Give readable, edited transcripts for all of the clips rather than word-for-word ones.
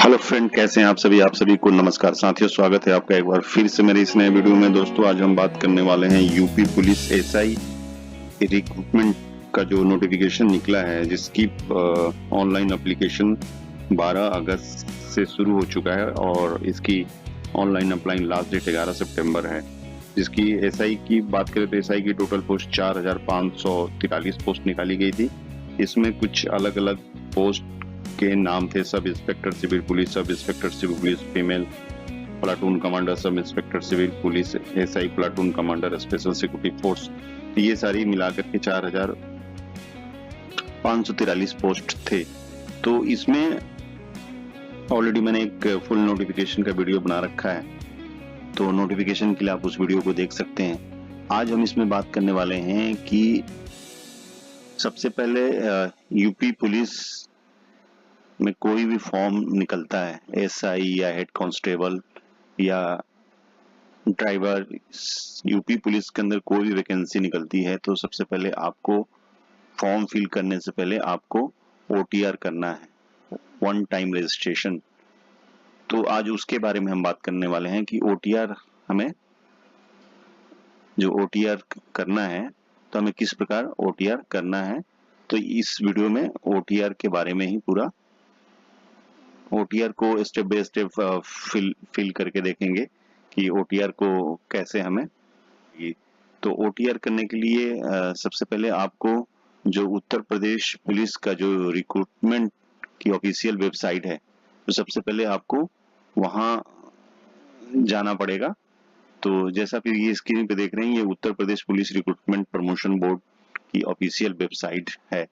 Hello friend, कैसे हैं आप सभी को नमस्कार साथियों। स्वागत है आपका एक बार फिर से मेरे इस नए वीडियो में। दोस्तों, आज हम बात करने वाले हैं यूपी पुलिस एसआई रिक्रूटमेंट का जो नोटिफिकेशन निकला है, जिसकी ऑनलाइन एप्लीकेशन 12 अगस्त से शुरू हो चुका है और इसकी ऑनलाइन अप्लाइंग लास्ट डेट 11 सितंबर है। जिसकी एसआई की बात करें तो एसआई की टोटल पोस्ट 4543 पोस्ट निकाली गई थी। इसमें कुछ अलग अलग पोस्ट के नाम थे: sub inspector civil police, sub inspector civil police female, platoon commander, sub inspector civil police, SI platoon commander, special security force. ये सारी मिलाकर के 4543 पोस्ट थे। तो इसमें ऑलरेडी मैंने एक फुल नोटिफिकेशन का वीडियो बना रखा है, तो नोटिफिकेशन के लिए आप उस वीडियो को देख सकते हैं। आज हम इसमें बात करने वाले हैं कि सबसे पहले यूपी पुलिस में कोई भी फॉर्म निकलता है, एसआई या हेड कांस्टेबल या ड्राइवर, यूपी पुलिस के अंदर कोई भी वैकेंसी निकलती है तो सबसे पहले आपको फॉर्म फिल करने से पहले आपको ओटीआर करना है, वन टाइम रजिस्ट्रेशन। तो आज उसके बारे में हम बात करने वाले हैं कि ओटीआर हमें जो ओटीआर करना है तो हमें किस प्रकार ओटीआर करना है। तो इस वीडियो में ओटीआर के बारे में ही पूरा ओटीआर को स्टेप बाय स्टेप फिल करके देखेंगे कि ओटीआर को कैसे हमें। तो ओटीआर करने के लिए सबसे पहले आपको जो उत्तर प्रदेश पुलिस का जो रिक्रूटमेंट की ऑफिशियल वेबसाइट है, तो सबसे पहले आपको वहां जाना पड़ेगा। तो जैसा कि ये स्क्रीन पे देख रहे हैं, ये Uttar Pradesh police recruitment promotion board की ऑफिशियल वेबसाइट है।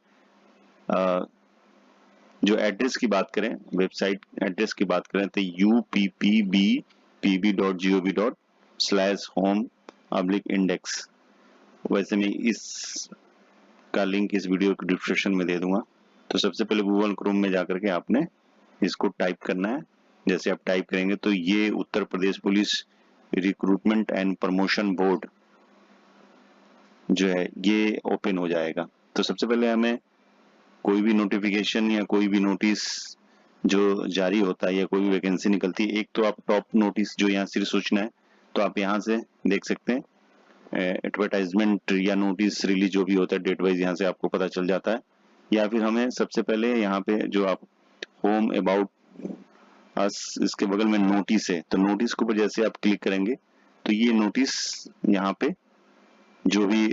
जो एड्रेस की बात करें, वेबसाइट एड्रेस की बात करें तो uppbpb.gov.home/index। वैसे मैं इस का लिंक इस वीडियो के डिस्क्रिप्शन में दे दूंगा। तो सबसे पहले गूगल क्रोम में जाकर के आपने इसको टाइप करना है। जैसे आप टाइप करेंगे तो ये Uttar Pradesh police recruitment and promotion board जो है ये ओपन हो जाएगा। तो सबसे पहले हमें कोई भी नोटिफिकेशन या कोई भी नोटिस जो जारी होता है या कोई भी वैकेंसी निकलती है, एक तो आप टॉप नोटिस जो यहाँ से सूचना है तो आप यहाँ से देख सकते हैं। एडवर्टाइजमेंट या नोटिस रिलीज जो भी होता है डेट वाइज यहाँ से आपको पता चल जाता है। या फिर हमें सबसे पहले यहाँ पे जो आप होम अबाउट अस, इसके बगल में नोटिस है, तो नोटिस के ऊपर जैसे आप क्लिक करेंगे तो ये नोटिस यहाँ पे जो भी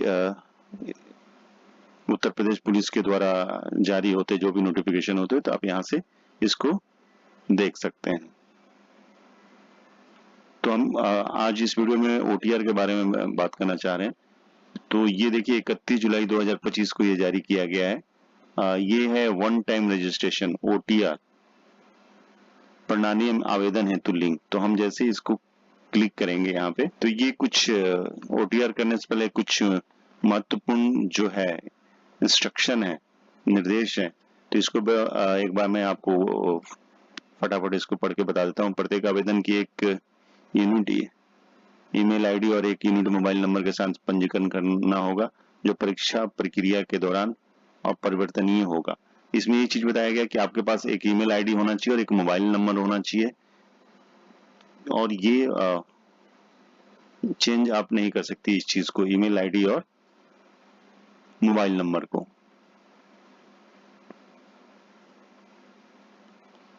उत्तर प्रदेश पुलिस के द्वारा जारी होते जो भी नोटिफिकेशन होते हैं, तो आप यहाँ से इसको देख सकते हैं। तो हम आज इस वीडियो में ओटीआर के बारे में बात करना चाह रहे हैं। तो ये देखिए 31 जुलाई 2025 को ये जारी किया गया है। ये है वन टाइम रजिस्ट्रेशन ओटीआर प्रणाली आवेदन हेतु लिंक। तो हम जैसे इसको क्लिक करेंगे यहाँ पे तो ये कुछ ओटीआर करने से पहले कुछ महत्वपूर्ण जो है इंस्ट्रक्शन है, निर्देश है। तो इसको एक बार मैं आपको फटाफट इसको पढ़ के बता देता हूँ। प्रत्येक आवेदन की एक यूनिट ईमेल आईडी और एक यूनिट मोबाइल नंबर के साथ पंजीकरण करना होगा, जो परीक्षा प्रक्रिया के दौरान अपरिवर्तनीय होगा। इसमें ये चीज बताया गया कि आपके पास एक ईमेल आईडी होना चाहिए और एक मोबाइल नंबर होना चाहिए, और ये चेंज आप नहीं कर सकती इस चीज को, ईमेल आईडी और मोबाइल नंबर को,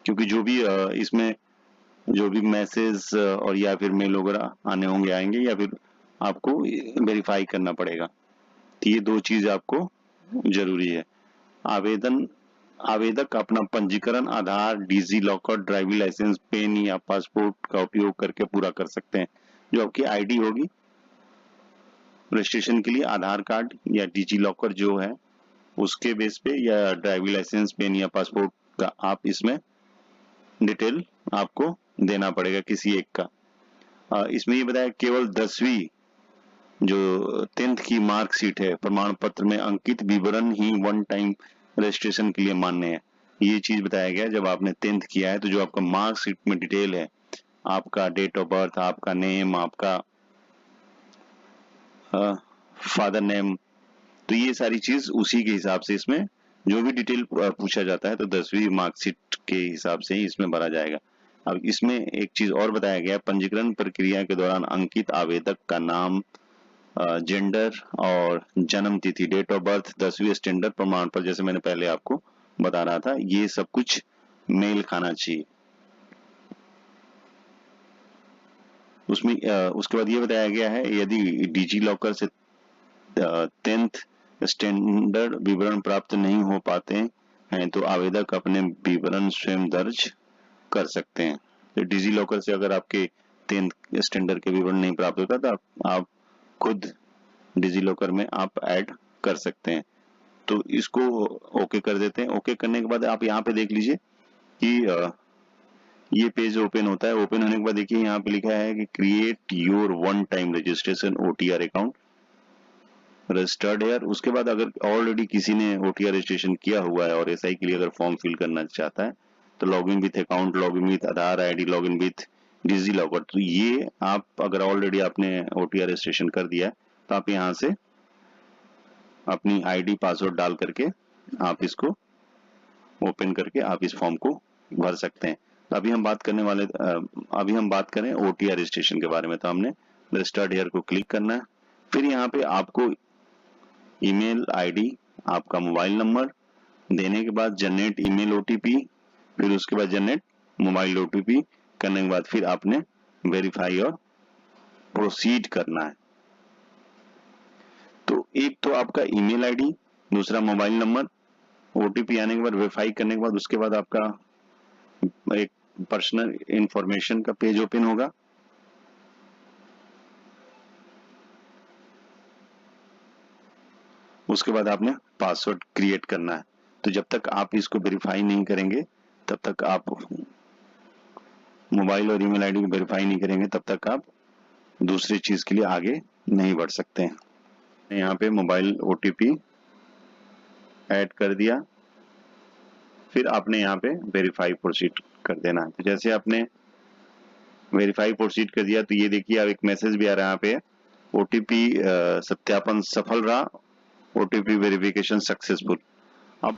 क्योंकि जो भी इसमें जो भी मैसेज और या फिर मेल वगैरह आने होंगे आएंगे या फिर आपको वेरीफाई करना पड़ेगा। तो ये दो चीज आपको जरूरी है। आवेदक अपना पंजीकरण आधार, digi locker, driving licence, pen या पासपोर्ट का उपयोग करके पूरा कर सकते हैं। जो आपकी आईडी होगी रजिस्ट्रेशन के लिए, आधार कार्ड या डिजी लॉकर जो है उसके बेस पे, या ड्राइविंग लाइसेंस, पेन या पासपोर्ट का आप इसमें डिटेल आपको देना पड़ेगा किसी एक का। इसमें ये बताया केवल 10वीं जो 10th की मार्कशीट है, प्रमाण पत्र में अंकित विवरण ही वन टाइम रजिस्ट्रेशन के लिए मान्य है। ये चीज बताया गया जब आपने 10th किया है तो जो आपका मार्कशीट में डिटेल है, आपका डेट ऑफ बर्थ, आपका नेम, आपका फादर नेम, तो ये सारी चीज उसी के हिसाब से इसमें जो भी डिटेल पूछा जाता है तो 10वीं मार्कशीट के हिसाब से ही इसमें भरा जाएगा। अब इसमें एक चीज और बताया गया है, पंजीकरण प्रक्रिया के दौरान अंकित आवेदक का नाम, जेंडर और जन्म तिथि, डेट ऑफ बर्थ, 10वीं स्टैंडर्ड प्रमाण पत्र, जैसे मैंने पहले आपको बता रहा था, ये सब कुछ मेल खाना चाहिए। उसमें उसके बाद ये बताया गया है, यदि डिजी लॉकर से 10th स्टैंडर्ड विवरण प्राप्त नहीं हो पाते हैं तो आवेदक अपने विवरण स्वयं दर्ज कर सकते हैं। तो डिजी लॉकर से अगर आपके 10th स्टैंडर्ड के विवरण नहीं प्राप्त होता तो आप खुद डिजी लॉकर में आप ऐड कर सकते हैं। तो इसको ओके कर देते हैं। ओके करने के बाद आप यहाँ पे देख लीजिए कि ये पेज ओपन होता है। ओपन होने के बाद देखिए यहाँ पे लिखा है कि create your one time registration OTR account registered है। उसके बाद अगर ऑलरेडी किसी ने OTR रजिस्ट्रेशन किया हुआ है और SI के लिए अगर फॉर्म फिल करना चाहता है तो login with account, login with Aadhaar ID, login with DigiLocker, तो ये आप अगर ऑलरेडी आपने OTR रजिस्ट्रेशन कर दिया है तो आप यहाँ से अपनी ID पासवर्ड डाल करके आप इसको ओपन करके आप इस फॉर्म को भर सकते हैं। तो अभी हम बात करें OTR रजिस्ट्रेशन के बारे में। तो हमने रजिस्टर्ड हियर को क्लिक करना है। फिर यहाँ पे आपको ईमेल ID, आपका मोबाइल नंबर देने के बाद जनरेट ईमेल OTP, फिर उसके बाद जनरेट मोबाइल OTP करने के बाद फिर आपने वेरीफाई और प्रोसीड करना है। तो एक तो आपका ईमेल ID, दूसरा मोबाइल नंबर, OTP आने के बाद वेरीफाई करने के बाद उसके बाद आपका एक पर्सनल इंफॉर्मेशन का पेज ओपन होगा। उसके बाद आपने पासवर्ड क्रिएट करना है। तो जब तक आप इसको वेरीफाई नहीं करेंगे तब तक आप मोबाइल और ईमेल ID को वेरीफाई नहीं करेंगे तब तक आप दूसरी चीज के लिए आगे नहीं बढ़ सकते हैं। यहाँ पे मोबाइल OTP ऐड कर दिया, फिर आपने यहाँ पे वेरीफाई प्रोसीड कर देना है। तो जैसे आपने वेरीफाई प्रोसीड कर दिया तो ये देखिए अब एक मैसेज भी आ रहा है यहाँ पे, OTP सत्यापन सफल रहा, OTP वेरिफिकेशन सक्सेसफुल। अब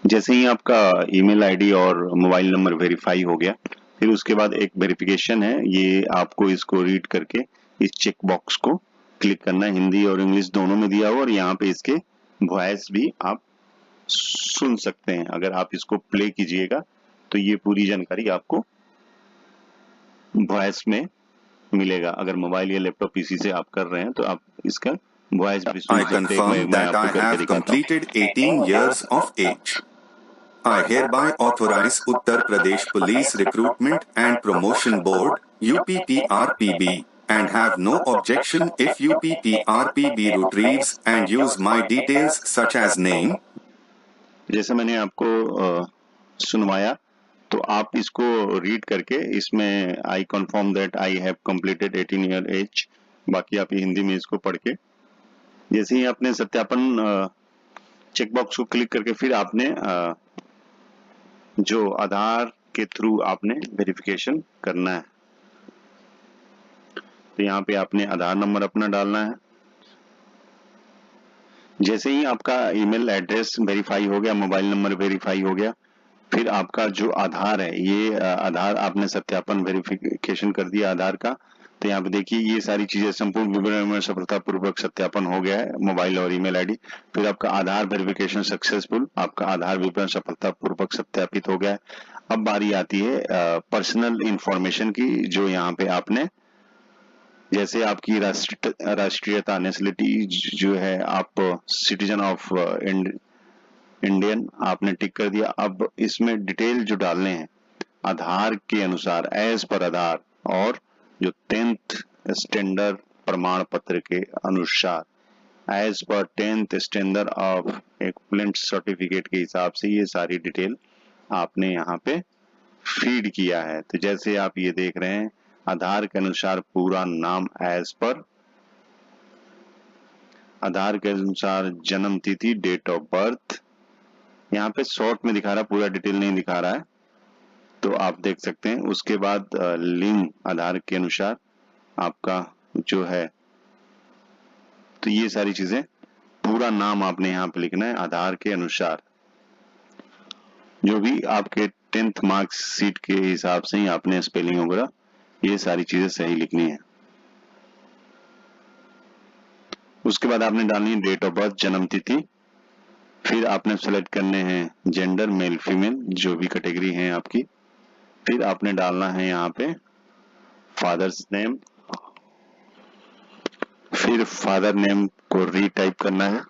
जैसे ही आपका ईमेल ID और मोबाइल नंबर वेरीफाई हो गया, फिर उसके बाद एक वेरिफिकेशन है, ये आपको इसको रीड करके इस चेक बॉक्स को क्लिक करना है। हिंदी और इंग्लिश दोनों में दिया हुआ और यहाँ पे इसके वॉइस भी आप सुन सकते हैं। अगर आप इसको प्ले कीजिएगा तो ये पूरी जानकारी आपको वॉइस में मिलेगा। अगर मोबाइल या लैपटॉप PC से आप कर रहे हैं तो आप इसका वॉइस भी सुन I सकते हैं। confirm that I have completed 18 years of age. I hereby authorize Uttar Pradesh Police Recruitment and Promotion Board UPPRPB and have no objection if UPPRPB retrieves and use my details such as name. जैसे मैंने आपको सुनवाया तो आप इसको read करके इसमें I confirm that I have completed 18 year age, बाकी आप हिंदी में इसको पढ़ के जैसे ही आपने सत्यापन चेक बॉक्स को क्लिक करके फिर आपने जो आधार के थ्रू आपने वेरिफिकेशन करना है। तो यहाँ पे आपने आधार नंबर अपना डालना है। जैसे ही आपका ईमेल एड्रेस वेरीफाई हो गया, मोबाइल नंबर वेरीफाई हो गया, फिर आपका जो आधार है, ये आधार आपने सत्यापन वेरिफिकेशन कर दिया आधार का। तो यहाँ पे देखिए ये सारी चीजें संपूर्ण विवरण में सफलतापूर्वक सत्यापन हो गया है, मोबाइल और ईमेल ID। फिर आपका आधार वेरिफिकेशन सक्सेसफुल, आपका आधार विवरण सफलतापूर्वक सत्यापित हो गया है। अब बारी आती है पर्सनल इंफॉर्मेशन की, जो यहाँ पे आपने जैसे आपकी राष्ट्रीयता नेशनलिटी जो है, आप सिटीजन ऑफ इंडियन आपने टिक कर दिया। अब इसमें डिटेल जो डालने हैं आधार के अनुसार एज पर आधार और जो 10th स्टैंडर्ड प्रमाण पत्र के अनुसार as per 10th standard of equivalent certificate के हिसाब से ये सारी डिटेल आपने यहाँ पे फीड किया है। तो जैसे आप ये देख रहे हैं, आधार के अनुसार पूरा नाम एज पर आधार के अनुसार जन्म तिथि, डेट ऑफ बर्थ, यहाँ पे शॉर्ट में दिखा रहा है, पूरा डिटेल नहीं दिखा रहा है, तो आप देख सकते हैं। उसके बाद लिंग आधार के अनुसार आपका जो है, तो ये सारी चीजें पूरा नाम आपने यहाँ पे लिखना है आधार के अनुसार। जो भी आपके 10th मार्क्स शीट के हिसाब से ही आपने स्पेलिंग वगैरह ये सारी चीजें सही लिखनी है। उसके बाद आपने डालनी है डेट ऑफ बर्थ, जन्म तिथि। फिर आपने सेलेक्ट करने हैं जेंडर, मेल फीमेल, जो भी कैटेगरी है आपकी। फिर आपने डालना है यहाँ पे फादर्स नेम। फिर फादर नेम को रीटाइप करना है।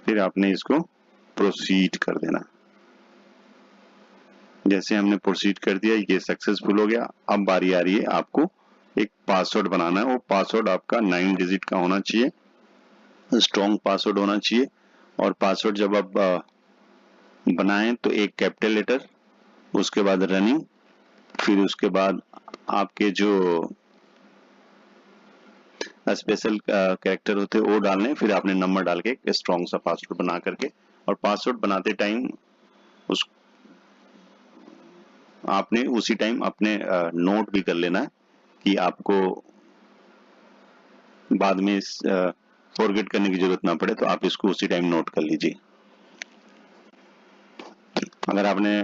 फिर आपने इसको प्रोसीड कर देना। जैसे हमने प्रोसीड कर दिया, ये सक्सेसफुल हो गया। अब बारी आ रही है आपको एक पासवर्ड बनाना है। वो पासवर्ड आपका 9 डिजिट का होना चाहिए, स्ट्रॉन्ग पासवर्ड होना चाहिए। और पासवर्ड जब आप बनाएं तो एक कैपिटल लेटर, उसके बाद रनिंग, फिर उसके बाद आपके जो स्पेशल कैरेक्टर होते हैं वो डालने, फिर आपने नंबर डाल के एक स्ट्रॉन्ग सा पासवर्ड बना करके, और पासवर्ड बनाते टाइम उस आपने उसी टाइम अपने नोट भी कर लेना है कि आपको बाद में फॉरगेट करने की जरूरत ना पड़े, तो आप इसको उसी टाइम नोट कर लीजिए। अगर आपने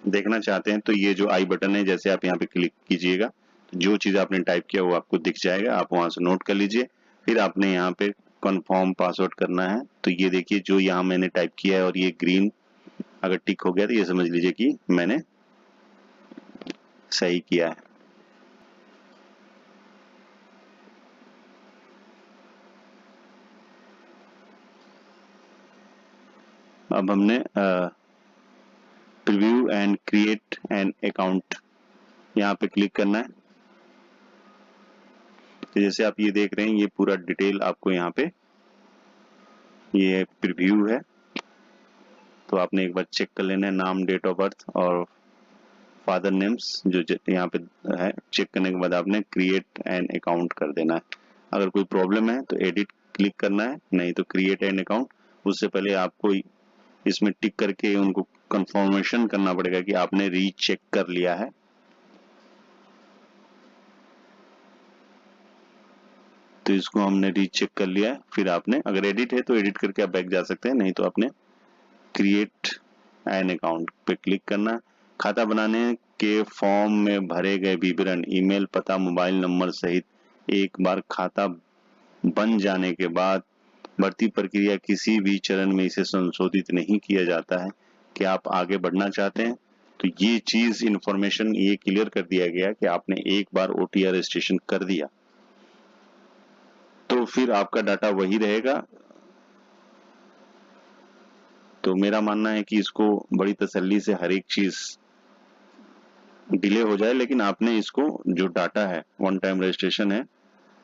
देखना चाहते हैं तो ये जो आई बटन है, जैसे आप यहाँ पे क्लिक कीजिएगा तो जो चीज आपने टाइप किया वो आपको दिख जाएगा, आप वहां से नोट कर लीजिए। फिर आपने यहाँ पे कंफर्म पासवर्ड करना है। तो ये देखिए जो यहाँ मैंने टाइप किया है और ये ग्रीन अगर टिक हो गया तो ये समझ लीजिए कि मैंने सही किया है। अब हमने preview and create an account यहाँ पे क्लिक करना है। तो जैसे आप ये देख रहे हैं, ये पूरा डिटेल आपको यहाँ पे ये प्रीव्यू है। तो आपने एक बार चेक कर लेना है, नाम, डेट ऑफ बर्थ और फादर नेम्स जो यहाँ पे है। चेक करने के बाद आपने क्रिएट एन अकाउंट कर देना है। अगर कोई प्रॉब्लम है तो एडिट क्लिक करना है, नहीं तो क्रिएट एन अकाउंट। उससे पहले आपको इसमें टिक करके उनको कंफर्मेशन करना पड़ेगा कि आपने रीचेक कर लिया है। तो इसको हमने रीचेक कर लिया है। फिर आपने अगर एडिट है तो एडिट करके आप बैक जा सकते हैं, नहीं तो आपने क्रिएट एन अकाउंट पे क्लिक करना। खाता बनाने के फॉर्म में भरे गए विवरण, ईमेल पता, मोबाइल नंबर सहित एक बार खाता बन जाने के बाद बढ़ती प्रक्रिया किसी भी चरण में इसे संशोधित नहीं किया जाता है। कि आप आगे बढ़ना चाहते हैं तो ये चीज इंफॉर्मेशन ये क्लियर कर दिया गया कि आपने एक बार ओटीआर रजिस्ट्रेशन कर दिया तो फिर आपका डाटा वही रहेगा। तो मेरा मानना है कि इसको बड़ी तसल्ली से हर एक चीज डिले हो जाए, लेकिन आपने इसको जो डाटा है, वन टाइम रजिस्ट्रेशन है,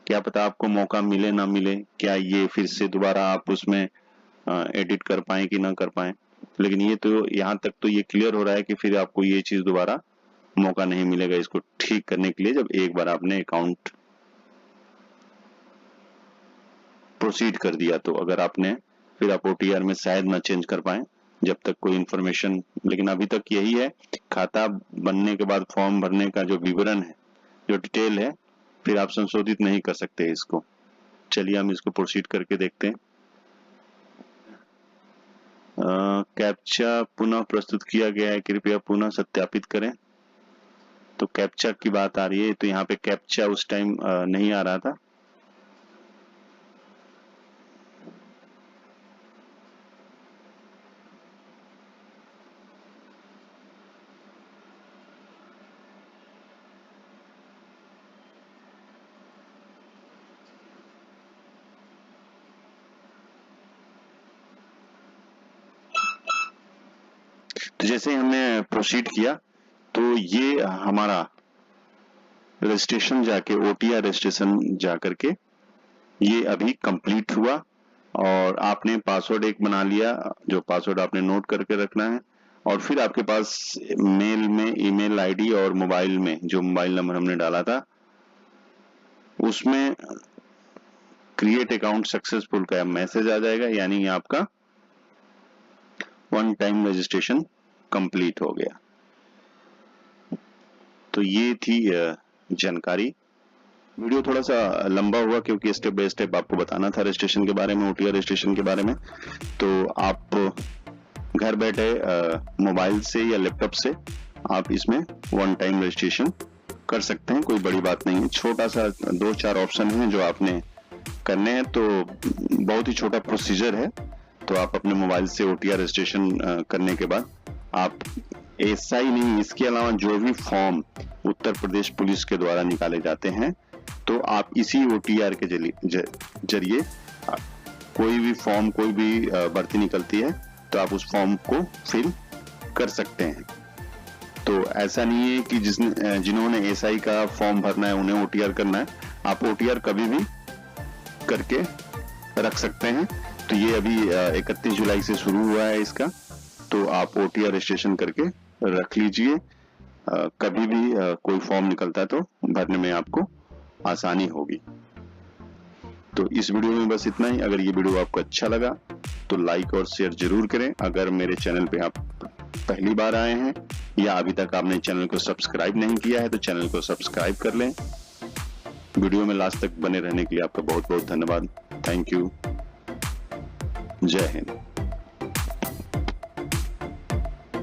क्या पता आपको मौका मिले ना मिले, क्या ये फिर से दोबारा आप उसमें एडिट कर पाए कि ना कर पाए। लेकिन ये तो यहाँ तक तो ये क्लियर हो रहा है कि फिर आपको ये चीज दोबारा मौका नहीं मिलेगा इसको ठीक करने के लिए, जब एक बार आपने अकाउंट प्रोसीड कर दिया। तो अगर आपने फिर आप ओटीआर में शायद ना चेंज कर पाए जब तक कोई इंफॉर्मेशन, लेकिन अभी तक यही है, खाता बनने के बाद फॉर्म भरने का जो विवरण है, जो डिटेल है, फिर आप संशोधित नहीं कर सकते इसको। चलिए हम इसको प्रोसीड करके देखते हैं। कैप्चा पुनः प्रस्तुत किया गया है, कृपया पुनः सत्यापित करें। तो कैप्चा की बात आ रही है, तो यहाँ पे कैप्चा उस टाइम नहीं आ रहा था। तो जैसे हमने प्रोसीड किया तो ये हमारा रजिस्ट्रेशन जाके ओटीआर रजिस्ट्रेशन जाकर के ये अभी कंप्लीट हुआ। और आपने पासवर्ड एक बना लिया, जो पासवर्ड आपने नोट करके रखना है। और फिर आपके पास मेल में ईमेल आईडी और मोबाइल में जो मोबाइल नंबर हमने डाला था उसमें क्रिएट अकाउंट सक्सेसफुल का मैसेज आ जाएगा, यानी आपका वन टाइम रजिस्ट्रेशन कंप्लीट हो गया। तो ये थी जानकारी। वीडियो थोड़ा सा लंबा हुआ क्योंकि स्टेप बाय स्टेप आपको बताना था रजिस्ट्रेशन के बारे में, ओटीआर रजिस्ट्रेशन के बारे में। तो आप घर बैठे मोबाइल से या लैपटॉप से आप इसमें वन टाइम रजिस्ट्रेशन कर सकते हैं। कोई बड़ी बात नहीं है, छोटा सा 2-4 ऑप्शन है जो आपने करने हैं, तो बहुत ही छोटा प्रोसीजर है। तो आप अपने मोबाइल से OTR रजिस्ट्रेशन करने के बाद आप ऐसा ही नहीं, इसके अलावा जो भी फॉर्म उत्तर प्रदेश पुलिस के द्वारा निकाले जाते हैं, तो आप इसी OTR के जरिए कोई भी फॉर्म, कोई भी भर्ती निकलती है तो आप उस फॉर्म को फिल कर सकते हैं। तो ऐसा नहीं है कि जिन्होंने SI का फॉर्म भरना है उन्हें OTR करना है, आप OTR कभी भी करके रख सकते हैं। तो ये अभी 31 जुलाई से शुरू हुआ है इसका, तो आप OTR रजिस्ट्रेशन करके रख लीजिए। कभी भी कोई फॉर्म निकलता है तो भरने में आपको आसानी होगी। तो इस वीडियो में बस इतना ही। अगर ये वीडियो आपको अच्छा लगा तो लाइक और शेयर जरूर करें। अगर मेरे चैनल पे आप पहली बार आए हैं या अभी तक आपने चैनल को सब्सक्राइब नहीं किया है तो चैनल को सब्सक्राइब कर लें। वीडियो में लास्ट तक बने रहने के लिए आपका बहुत बहुत धन्यवाद। Thank you. जय हिंद।